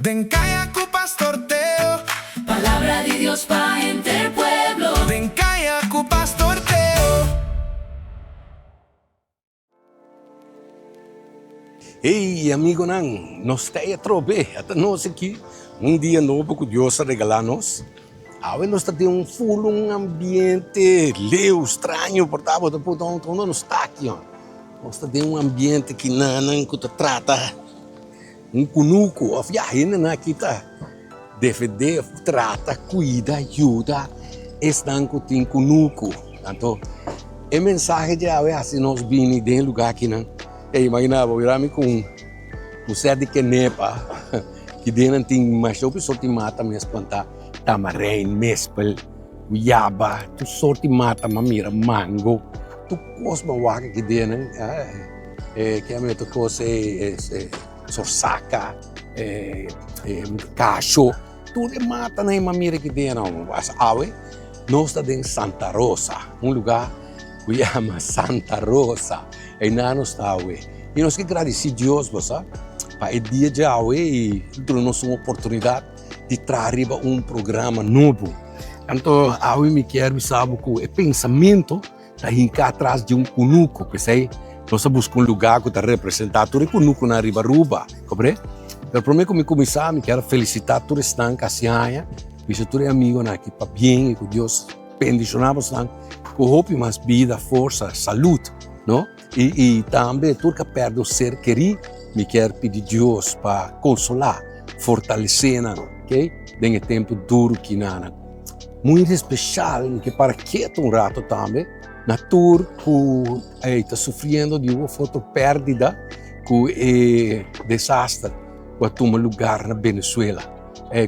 Denkayaku pastorteo, Palabra de Dios pa' entre el pueblo. Denkayaku pastorteo. Ei, amigo Nan, nós temos trobe, até nós aqui, dia novo que Deus regalar-nos. Agora nós temos um ambiente leu, estranho, portanto, então não está aqui, ó. Nós temos ambiente que não que trata kunuku, of ja, na kita defender, trata, cuida, ajuda, estão com tem kunuku. Então, a mensagem de agora assim nós vimos de lugar aqui, não? Imagina, vou virar-me com o certo de Kenepa, que dentro tem mais uma pessoa que mata, mas plantar tamarém, mespel, guiaba, tu sorte mata, mamira, mango, tu cosma waga que dentro, que a minha coisa sorsaca, cacho, tudo mata na mamira que dentro. Mas agora nós estamos em Santa Rosa, lugar que chama Santa Rosa. E não está hoje. E nós que agradecemos a Deus, você, para o dia de hoje e nos uma oportunidade de trazer programa novo. Então, hoje me quero saber que o pensamento está atrás de kunuku, porque nós buscamos lugar que está representado todo kunuku na Ribaruba, compreende? Pero primeiro que me começar, me quero felicitar todos os que estão porque todos amigos aqui para bem e que Deus bendicionamos com hope mais vida, força, saúde, não? E também tudo que perde o ser querido, me quero pedir a Deus para consolar, fortalecer, ok? Nesse tempo duro que nada. Muito especial, que para quieto rato também, na tour que está sofrendo de uma foto perdida, que é desastre, que toma lugar na Venezuela.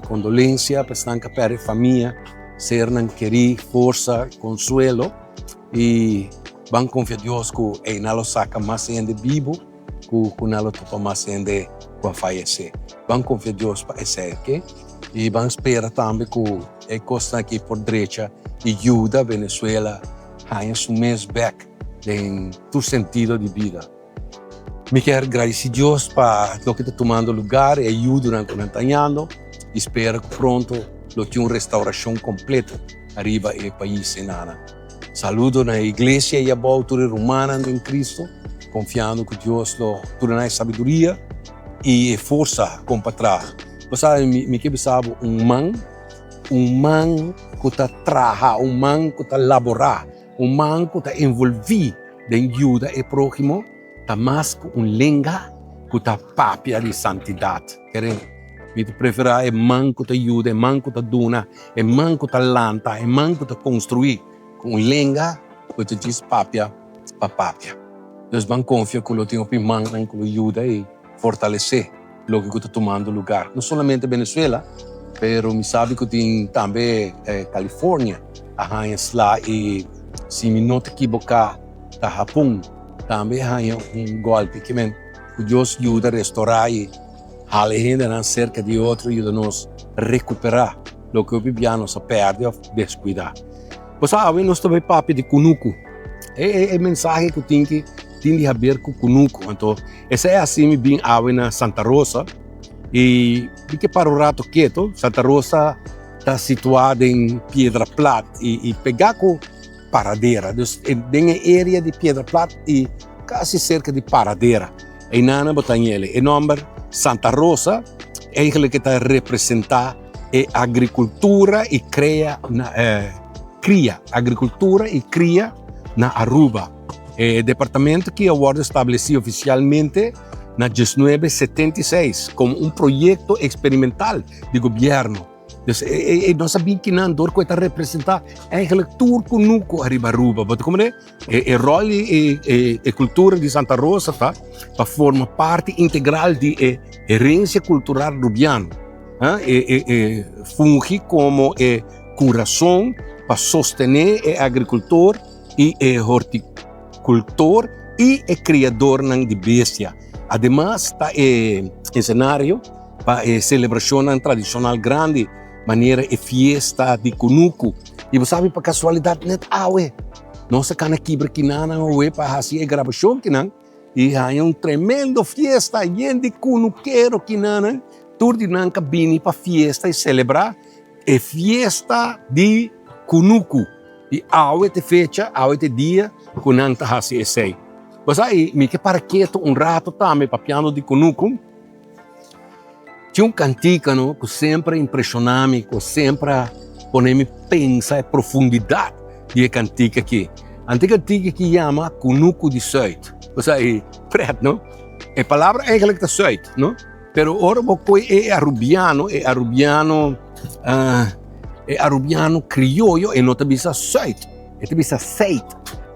Condolência para os que perdem família, ser querido, força, consuelo e vamos confiar a Deus que não saca mais gente vivo, que não topa mais gente que vai falecer. Vamos confiar a Deus para isso, ok? E vamos esperar também que a costa aqui por direita ajuda a Venezuela a assumir back em todo sentido de vida. Me quero agradecer a Deus para o que está tomando lugar e ajuda durante o ano. Espero que pronto tenha uma restauração completa arriba do país. Saludo na igreja e a cultura romana em Cristo, confiando que Deus nos sabedoria e força para trás. Você me quer saber man que está trabalhando, man que está laborar, man que está envolvido em ajuda ao próximo, está mais que lenga que está papia de santidade. Me preferir é man que está ajuda, é man que está dona, é man que está lanta, é man que está construir. Com lenga, que te diz papia, papapia. Nós vamos confiar que o tenho pimang que ajuda e fortalecer o que está tomando lugar. Não somente Venezuela, mas me sabe que tem também Califórnia, lá e se me não te equivocar, da Japão, também há golpe que Deus ajuda a restaurar e a gente cerca de outro ajuda-nos a recuperar o que vivíamos a perder ou descuidar. Você sabe, nós também papo de kunuku. É a mensagem que tem que ver com kunuku. Então, essa é assim bem na Santa Rosa. E que para o rato quieto, Santa Rosa está situada em Pedra Plata e pegar com paradeira. Tem a área de Pedra Plata e quase cerca de paradeira. E nana botan ele. O nome Santa Rosa é aquele que está representar a agricultura e cria agricultura e cria na Aruba. Departamento que agora estabelecido oficialmente na 1976 como projeto experimental de governo. Nós sabemos que não dor que está representar a agricultura conosco arriba Aruba. Como é? O rol e cultura de Santa Rosa tá? Para formar parte integral de herência cultural rubiana. Funge como coração para sostener o agricultor e o horticultor e o criador de bestia. Además, está o cenário para a celebração tradicional grande, maneira e fiesta de kunuku. E você sabe, para casualidade, net nossa cana quebra que não para fazer a gravação que não. E há tremendo fiesta, gente kunuqueiro que não, turdi nanka bini para fiesta e celebrar é fiesta de Kunuku. E awe te fecha, awe te dia, kunanta hasi esei. Mas aí, me que para quieto rato também para piano de Kunuku. Tinha canticano que sempre impressiona-me, que sempre põe-me pensar a profundidade de cantica aqui. A cantica que chama Kunuku de Zuid. Mas aí, preto, não? A palavra eigenlijk de Zuid, não? Pero ora é arubiano criollo e não te bisa Zuid. E te bisa Zuid.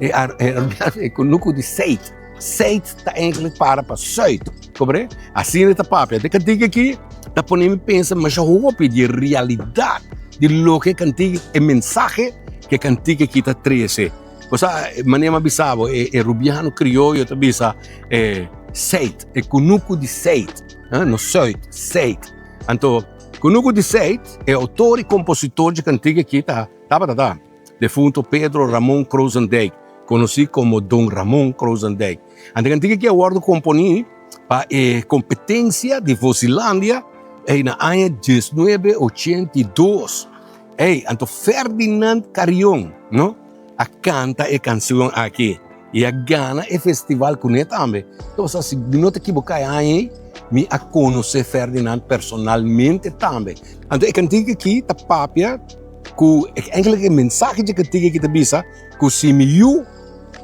É Kunuku de Zuid. Zuid está eigenlijk para Zuid. Compreende? Assim é a papel. A cantica aqui, tá põe-me pensar, mas a roupa de realidade de lo que cantica, é mensagem que cantica aqui está treze. Você, maneira bisabo, é rubiano crioulo, tá bisa, Zuid, é Kunuku de Zuid, no Zuid, Zuid. Então, Kunuku de Zuid é autor e compositor de cantiga aqui, tá, defunto Pedro Ramon Kroosendijk, conhecido como Dom Ramon Kroosendijk. A cantiga aqui é o ordem componí para a competência de Vocilândia na ano 1982. Então Ferdinand Carrión, não? A canta a canção aqui. E a gana é festival com ele também. Então, se não te equivocar, me a conhecer Ferdinand personalmente também. Então, a cantiga aqui, a papia, que a mensagem de cantiga aqui, bisa, que se eu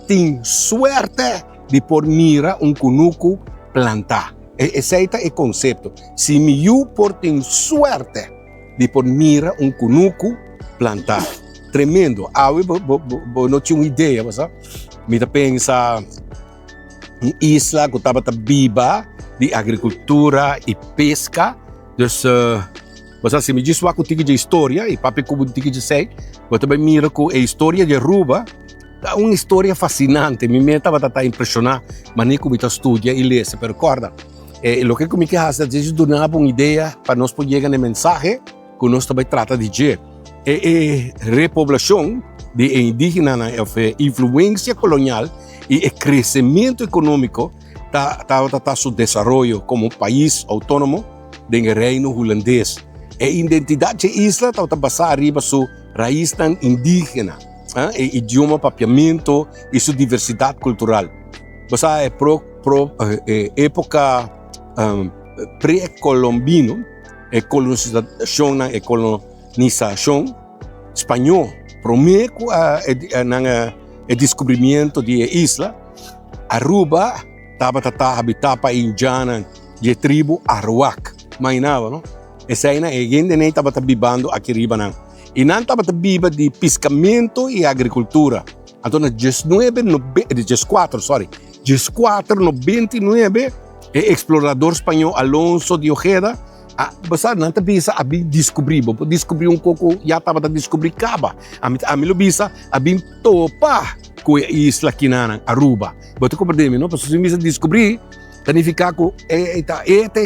tenho sorte de por mira Kunuku plantar. Esse é o conceito. Se eu tenho sorte de por mira Kunuku plantar. Tremendo. Não tinha uma ideia, sabe? Me pensa em isla que estava viva de agricultura e pesca. Então, se me diz uma coisa de história, e papai como diz de sei, eu também miro que a história de Aruba é uma história fascinante. Me estava impressionado, mas nem como estudia e lê, se recorda. O que me quer fazer é dar uma ideia para nós poder chegar na mensagem que nós também trata de dizer. Repoblação de indígenas, influência colonial e crescimento econômico está seu desenvolvimento como um país autônomo do reino holandês. A identidade da isla está basada arriba sua raiz indígena, idioma, papiamento e sua diversidade cultural. Você é época pré-colombino, colonização espanhol. Primeiro o descobrimento de isla, Aruba estava habitada indiana de tribo Arawak, mas não, essa aí a gente nem estava vivendo aqui riba não. E não estava vivendo de pescamento e agricultura. Então, no 1499, o explorador espanhol Alonso de Ojeda Basta não bisa abin descobrir pouco já estava a descobrir Caba. A mim lo bisa abin topa com a isla Kinana, Aruba. Você compreende, não? Porque se bisa descobrir, significa que é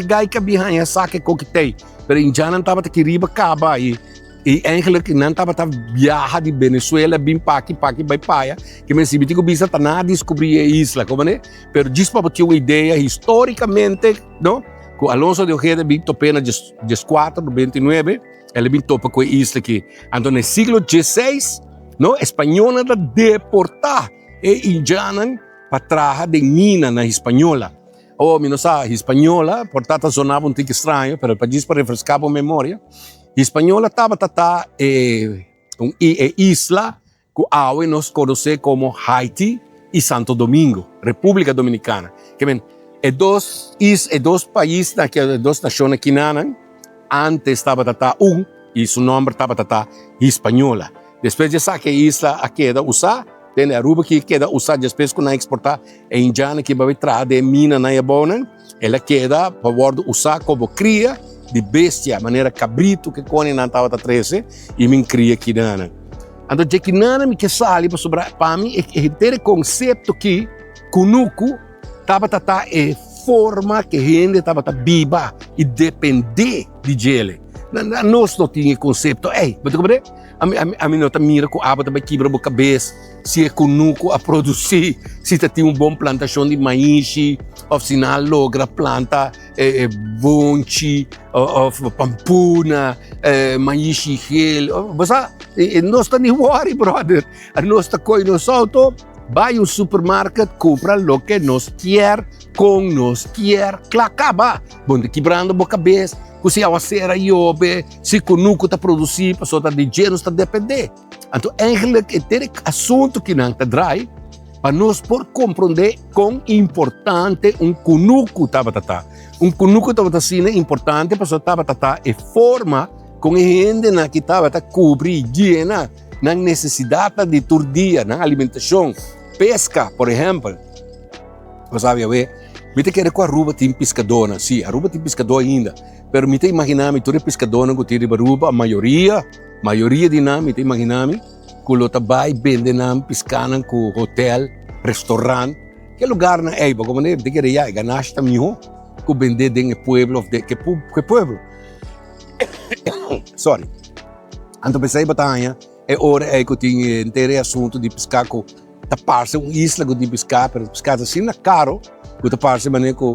gai que behind a saque coquetei. Pero em já não estava a riba Caba e eigenlijk não estava a viajar de Venezuela bem paqui by paia que me se bico bisa tá na descobrir a isla, como né? Pero diz para ter uma ideia historicamente, não? Com Alonso de Ojeda vinto pena 14, 29, ele vinto para com a isla aqui. Então, no século XVI, no, espanhola da deportar e indiana para trás de mina na espanhola. Me não sabe, espanhola, portanto, sonava um pouco estranho, mas para refrescar a memória, espanhola estava uma isla que hoje nós conhecemos como Haiti e Santo Domingo, República Dominicana. Dos países, dos nações aqui, antes estava e seu nome estava espanhola. Depois de essa que a isla queda usar, tem a Aruba que queda usar depois que não exportar a indiana que vai trazer de mina na Yabona, ela queda para usar como cria de bestia, maneira cabrito que quando não estava 13 e me cria aqui nana. Então, de que nada me que sale para mim é o conceito que Kunuku estava a forma que a gente estava viva e depender de ele. Nós não tínhamos conceito. Você compreende? A mim não mira que a aba também quebra a cabeça, se é Kunuku a produzir, se tem uma boa plantação de maíz, ou se não logra planta bonchi, of pampuna, mais gel. Basta, não está nem worry, brother. Não está com nos auto, vai ao supermarket, compra o que nos quer, com nos quer, clacaba. Bom, quebrando a cabeça, se a cera iobe, se o nuco está produzindo, pessoa está de dinheiro, está depender. Então, eigenlijk, é um assunto que não está drai, para nós por compreender quão importante kunuku tabatata. Kunuku tabatata é importante para o tabatata é forma com a gente na que tabata cobrir llena na necessidade de todo dia, na alimentação, pesca, por exemplo. Você sabe, me te quer com a Aruba tem pescadora, sim, Aruba tem pescador ainda, pero me te imaginar me toda pescadora que tem Aruba, a maioria de nós me te imaginar que vai vender nam pescando com hotel, restaurante, que lugar na é, como né, de que é, ganasta miho, que vender dentro do pueblo, que pueblo. Sorry. Então pensei batalha, é hora é que tem inteiro assunto de pescar com tapar-se uma isla de pescar, para pescar assim na caro, que tapar-se mané que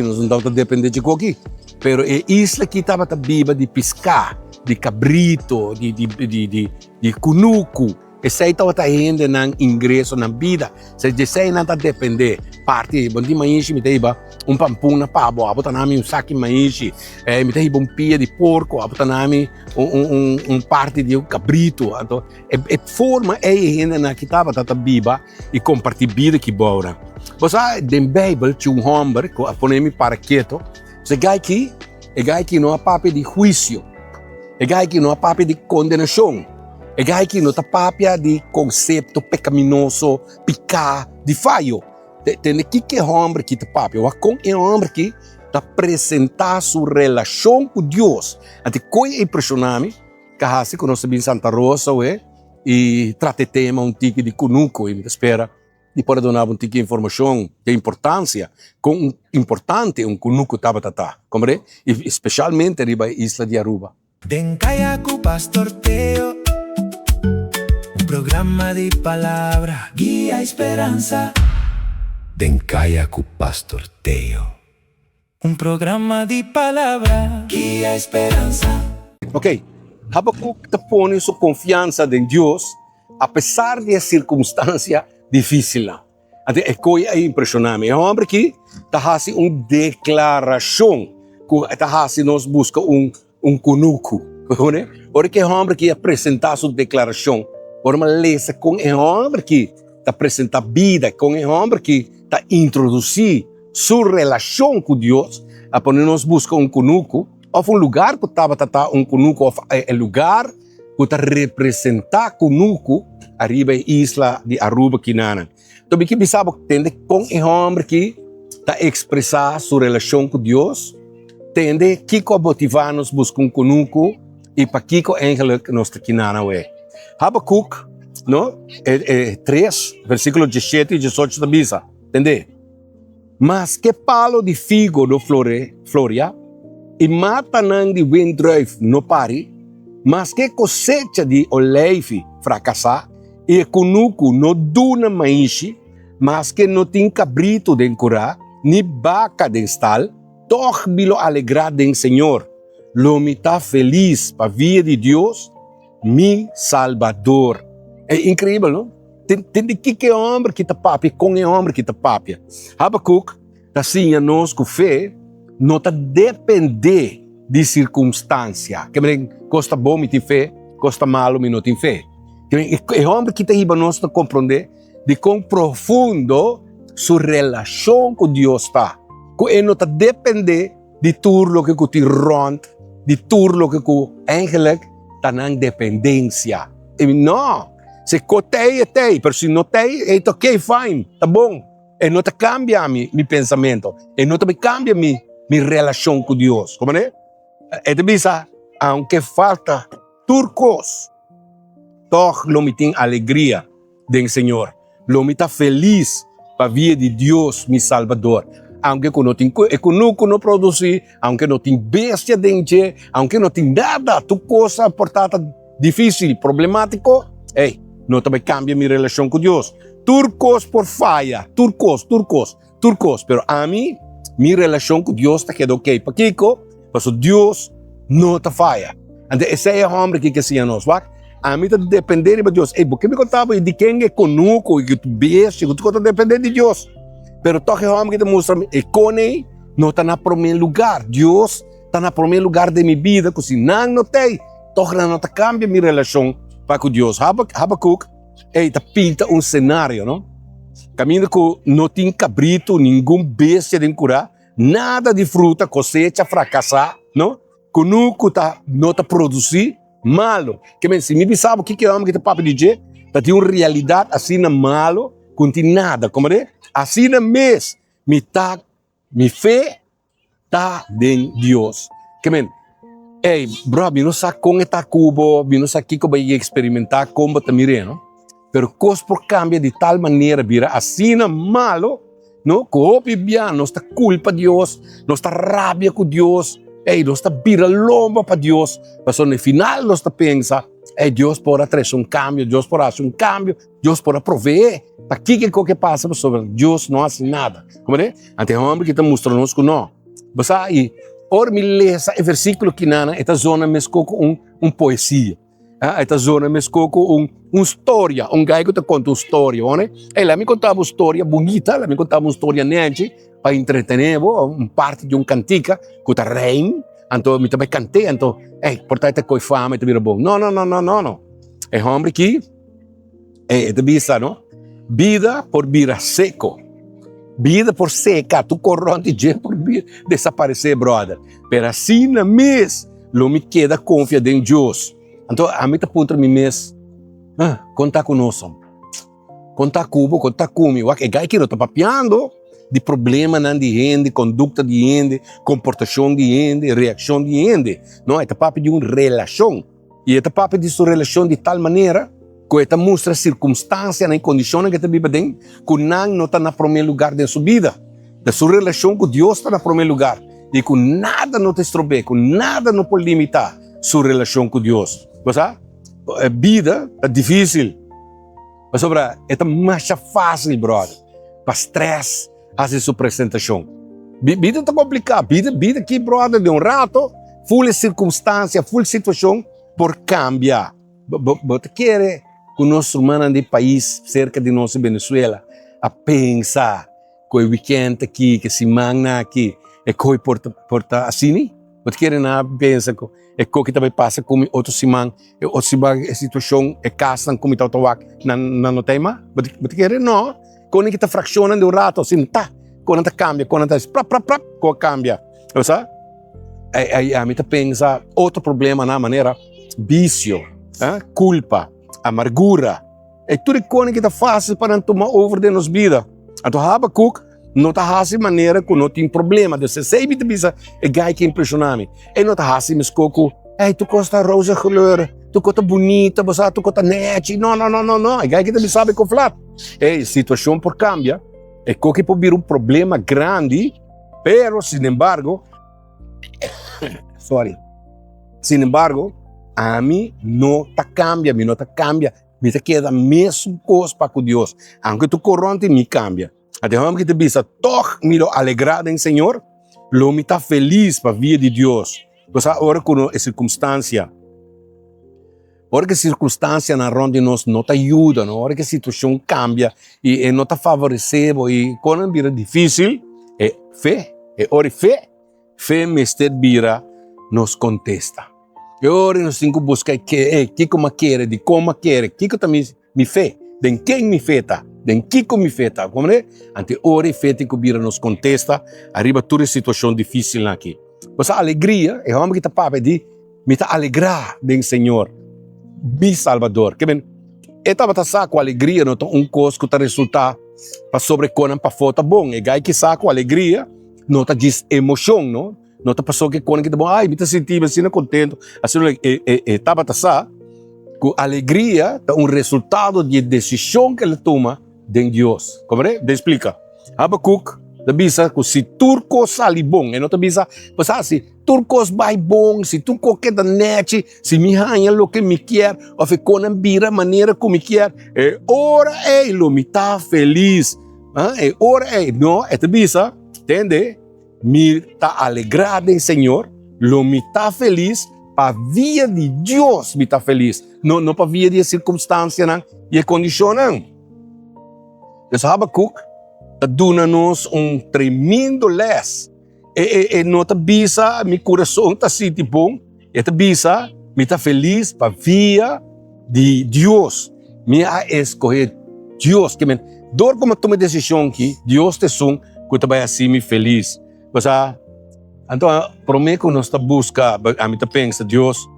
nós não estamos depender de aqui. Pero é isla que estava viva de pescar, de cabrito, de kunuku. Esse aí estava ainda no ingresso na vida. Se esse não está depender, parte, bom dia maíz, me teve pampum na pabo, abota nami saco de maíz, me teve pia de porco, abota nami parte de cabrito. Então, forma é ainda na que estava viva e compartilhar vida que bora. Você na Bíblia tinha homem que põe-me para quieto. Se gai que não há papel de juízo, gai que não há papel de condenação, gai que não há papel de conceito pecaminoso, picar, de falho. Tem que é homem que está papel, com é homem que está apresentar sua relação com Deus. Até coisa impressionante, que assim que nós sabemos Santa Rosa, e trata tema tique de kunuku, e me espera. E pode dar um tipo de informação de importância, com importante kunuku tabatata, compreende? E especialmente riba a isla de Aruba. Denkaya ku Pastor Teo, programa de palabra, guía esperanza. Denkaya ku Pastor Teo, programa de palabra, guía esperanza. Ok, Habacuc te põe sua confiança em Deus, apesar de circunstância difícil. Até é coisa impressionante. É um homem que está fazendo uma declaração, que está fazendo nós busca kunuku. Ora que é um homem que apresenta sua declaração, ora uma lesa com é um homem que está apresentando vida, com é um homem que está introduzir sua relação com Deus, a poner nós busca kunuku, ou lugar que estava kunuku, ou lugar que está representar kunuku, arriba a isla de Aruba, Quinana. Então, que pensava que tem com o homem que está expressar sua relação com Deus, tem que motivar-nos buscar kunuku e para que eigenlijk nós Quinana é. Habacuc, no? 3, versículo 17 e 18 da Bisa, entende? Mas que palo de figo no floria e mata não de windruif no pare, mas que cosecha de olive fracassar, e kunuku no duna maíz, mas que não tem cabrito de curar, ni vaca de estal, toch bilo alegrar de Senhor. Lo me está feliz para via de Deus, mi Salvador. É incrível, não? Tem que é homem que está papia, com é homem que está papia. Habacuc está assim a nós com fé, não está depender de circunstância. Que me costa bom me tem fé, costa malo me não tem fé. É homem que tem para nós compreender de quão profundo sua relação com Deus está. Que ele não está depender de tudo que te ronda, de tudo que eigenlijk está na dependência. E não, se tem, mas se não tem, é ok, fine, tá bom. E não te cambia meu pensamento, e não te cambia minha relação com Deus. Como é? É de bisa, aunque falta turcos, toch lo me tem alegria do Senhor. Lo me está feliz para vir de Deus, meu Salvador. Aunque não tem econômico não produzir, aunque não tem bestia dentro, aunque não tem nada, tu coisa portada difícil, problemático, não também cambia minha relação com Deus. Turcos por falha, turcos, pero a mim, minha relação com Deus está quedando ok. Paquico, Porque Deus não te falha. Então, esse é o homem que se nós, a mim está dependendo de Deus. Porque me contava de quem é conosco, que tu beijo, que tu está dependendo de Deus. Pero toque o homem que te mostra, e com ele, não está na primeiro lugar. Deus está na primeiro lugar de minha vida, que se não tem, toque não te cambia minha relação para com Deus. Habacuc, ele pinta cenário, não? Caminho que não tem cabrito, nenhum bestia de curar, nada de fruta, cosecha, fracassar, não? Conosco não está produzir malo. Que se me sabe o que é o homem que está papo de dizer, tem uma realidade assim na malo, não tem nada, como é? Assim na mês, minha fé está em Deus. Que bro, eu não sei como está Cuba, eu não sei o que eu vou experimentar, como está mirando, pero coisas por cambia de tal maneira, vira assim na malo, não? Que bem, não está culpa de Deus, não está rabia com Deus, não está vira lomba para Deus, mas no final não está pensa, Deus pode trazer cambio, Deus pode fazer cambio, Deus pode prover. Para que passa sobre Deus não faz nada. Como é? Ante o homem que está mostrando que não. Você aí, ora me lê esse versículo que nana, esta zona mescou com poesia. Esta zona mescou com história, gai que te conta uma história, né? Ela me contava uma história bonita, ela me contava uma história nente para entretener, parte de cantica que está rein, então me também cantei, então, portanto coi fama, te vira bom. Não. É homem que te visa, não? Vida por vira seco. Vida por seca. Tu corronte por vir desaparecer, brother. Pero assim na mês, não me queda confiança em Deus. Então, a mim tá ponto me mês. Conta conosco. Conta comigo. É gai que não tá papiando de problema de gente, conduta de gente, comportação de gente, reação de gente. Não, é papo de uma relação. E é papo de sua relação de tal maneira que esta mostra circunstâncias e condições que você vive dentro, que não está no primeiro lugar da sua vida. Da sua relação com Deus está no primeiro lugar. E que nada não te estropeia, que nada não pode limitar sua relação com Deus. Você? A vida é difícil. Mas é mais fácil, brother. Para estresse, fazer sua apresentação. Vida está complicada. Vida aqui, brother, de rato, full circunstância, full situação, por cambiar. Você quer que o nosso humano de país, cerca de nossa Venezuela, a pensar que o weekend aqui, que semana aqui, é que porta assim? Você quer pensar que é que também passa com outro semana, ou se a situação é casa, como está o não tema? Você quer? Não. Quando está fraccionando o rato, assim, tá. Quando está cambia, quando está quando cambia. Sabe? A mim pensa outro problema na maneira vício, culpa, amargura. É tudo coisa que está fácil para tomar over de nossa vida. Então, Habacuc não está fácil de maneira que não tem problema. Você sabe que pensa, é gai que impressiona me. E não está fácil, mas coco, tu gosta rosa color, tu gosta bonita, você tu gosta net. Não. É gai que também sabe conflar. A situação por cambia. É que pode vir problema grande, pero, sin embargo, a mim não está cambia, me te queda mesmo coisa para com Deus. Aunque tu corronte, me cambia. Até o que te visa, toch me alegrado em Senhor, lo me está feliz para a vida de Deus. Você agora com a circunstância, porque a circunstância na ronda nós não te ajuda, na hora que a situação cambia e não te favorece, e quando vira difícil, é fé, fé mestre vira nos contesta. E ora nós temos que buscar que como quer, de como quer, que também me fé, de quem me feta, de que me feta, como é? Ante ora e fé que vira nos contesta, arriba toda a situação difícil aqui. Mas a alegria é homem que está para de me está alegrar do Senhor, mi Salvador. Que bem, estava com alegria, não coisa que está resultar para sobreconan para foto bom. E gai que com alegria, não está diz emoção, não? Não está passou que quando que tá bom, me está sentindo assim, contento. Assim, estava com alegria, é resultado de decisão que ele toma de Deus. Como é? Explica. Habacuc, da bisa que se turco sali bom, e não te bisa, mas assim, turcos vai bom, se tu qualquer da net, se me hanha lo que me quer, ou ficou na bira maneira como me quer, ora lo me tá feliz, ora não, te bisa, entende? Me tá alegrado em Senhor, lo me está feliz para via de Deus me está feliz. Não para via de circunstância e a condição. Então, Habacuc dá-nos tremendo les. E não está bisa, meu coração está assim, bom. E está bisa, me está feliz para via de Deus. Me a escolher Deus. Que dor como toma decisão que Deus te som, que vai assim me feliz. Mas então, para mim que nós busca, a mim pensa Deus,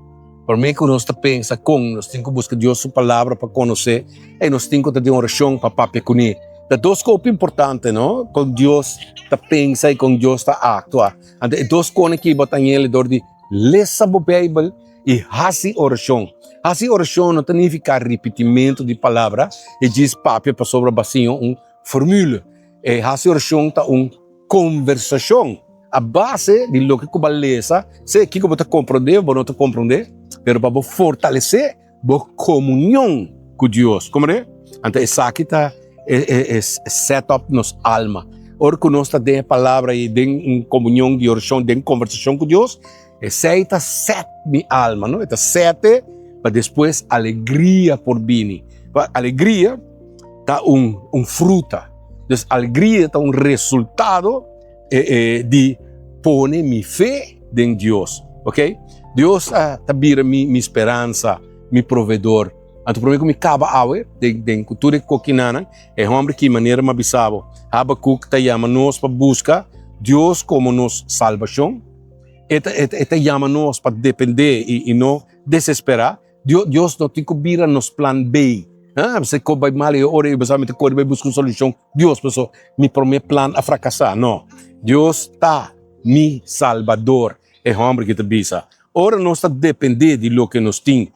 para mim que nós pensa com, nós temos que buscar Deus sua palavra para conhecer, e nós temos que ter uma oração para papai com ele. Das duas coisas importantes, não? Com Deus está pensa e com Deus está atua. Então, duas coisas que botam ele dor de lesa a Bíblia e fazer oração. Fazer oração não significa repetimento de palavra, e diz papai para sobre basinho fórmula. E fazer oração está conversação. A base de lo que você lesa, se que você compreender ou não compreender, mas para fortalecer a comunhão com Deus. Compreende? Então, isso aqui está set up nos alma. Ora que nós temos a palavra e em comunhão de oração, de conversação com Deus, essa está set minha alma, não? Está set para depois alegria por vir. Alegria está fruta. Então, alegria está resultado de pone minha fé em Deus, ok? Deus vira minha esperança, meu provedor. Então, para mim, como acaba awe, de cultura coquinana, é um homem que maneira mais bisabo. Habacuc te chama nós para buscar Deus como nos salvação. Te chama nós para depender e não desesperar. Deus não tem que vir nos plan B. Você vai mal e ora e você vai buscar uma solução. Deus, pessoal, me promete plan a fracassar. Não. Deus está mi salvador. É o homem que te bisa. Ora, nós está depender de lo que nos tem.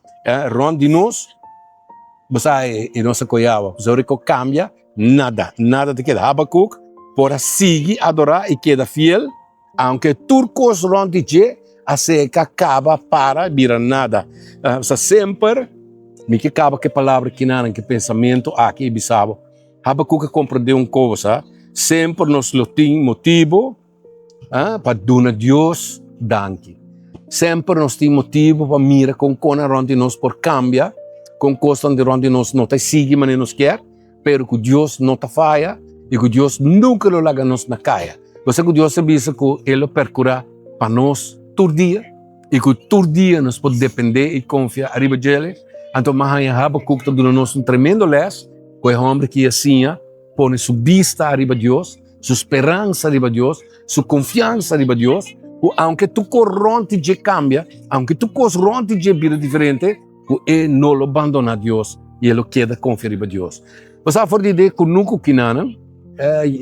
Ron de nós, você e nossa coiava. Você ora que cambia, nada te queda. Habacuc, por seguir, adorar e queda fiel, aunque turcos ron de je, a seca acaba para virar nada. Você sempre, me que acaba que palavra que nada, que pensamento, aqui bisabo. Habacuc compreendeu coisa, sempre nos lo tem motivo para dar a Deus danke. Sempre nos tem motivo para mirar com coisa onde nós por cambiar, com coisa onde nós não te sigue, mas nos quer, pero que Deus não te falha e que Deus nunca lo larga nos na caia. Você que Deus avisa que Ele percura para nós todo dia e que todo dia nós podemos depender e confiar arriba dele. Então, mas Habacuc está dando tremendo les, que é um homem que assim põe sua vista arriba de Deus, sua esperança arriba de Deus, sua confiança arriba de Deus. Aunque tu corronte de cambia, aunque tu corronte de vida diferente, ele não lo abandona a Deus e ele queda confiar arriba de Deus. Você a de ideia que nunca que nada,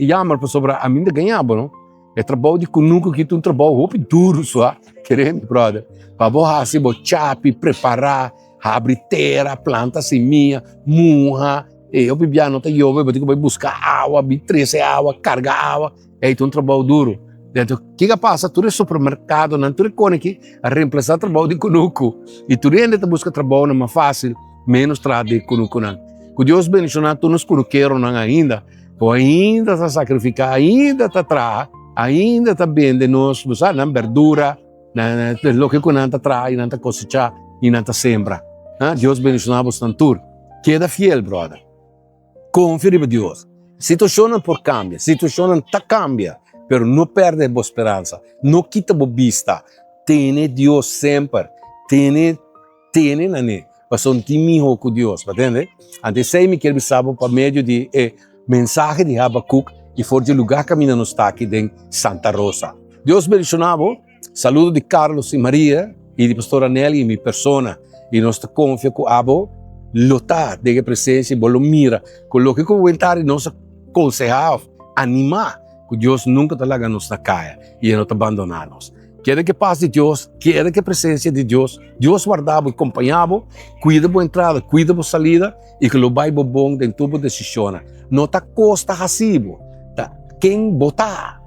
chama para sobre a mim de ganhar, não? É trabalho de que nunca que tu trabalho duro só, querendo, brother. Para você chape, preparar, abrir terra, planta seminha, murra. Eu bebia não tem eu vou buscar água, trazer água, carregar água. É um trabalho duro. Então, o que passa? Tu é supermercado, não tu é que a reemplaçar trabalho de conuco. E tu ainda busca trabalho não é mais fácil, menos trabalho de conuco não. Que Deus bendicionar tu nos conuqueiros não ainda, ou ainda está sacrificar, ainda está atrás, ainda está bem de nós, sabe, na verdura, o que não está atrás, não está cosechar e não está sembra. Deus bendicionar você tanto. Queda fiel, brother. Confia em Deus. Situação não por cambia, situação não está cambia. Pero não perde a esperança, não quita a vista. Tem Deus sempre, tem na né. Mas um time com Deus, entende? Antes sei me que ele sabe por meio de mensagem de Habacuc e for de lugar caminhando está aqui em Santa Rosa. Deus bendicionava. Saludo de Carlos e Maria e de pastora Nelly e minha persona e nós confia com abo lotar de presença e bolo mira com o que comentar e nós aconselhar, animar. Que Deus nunca te larga nos na caia e não te abandonar nos. Quer que paz de Deus, quer que a presença de Deus, Deus guardava e acompanhava, cuida da entrada, cuida da saída e que o vai bom dentro da decisão. Não te costa recibo, quem botar,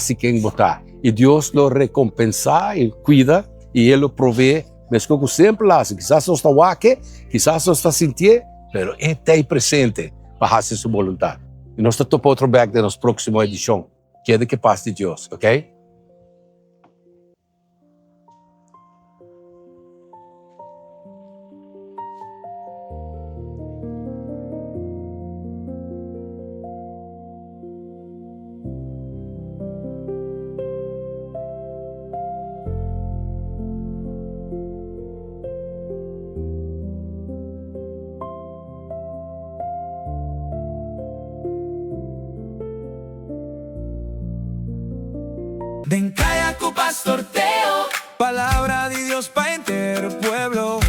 te quem botar. E Deus lo recompensa e cuida e Ele lo provê, mas como sempre lá, quizás não está aqui, quizás não está sentindo, mas Ele está presente para fazer sua vontade. E nós estamos para outro back da nossa próxima edição. Queda que paz de Deus, ok? Den Kaya ku Pastor Teo. Palabra de Dios para entero pueblo.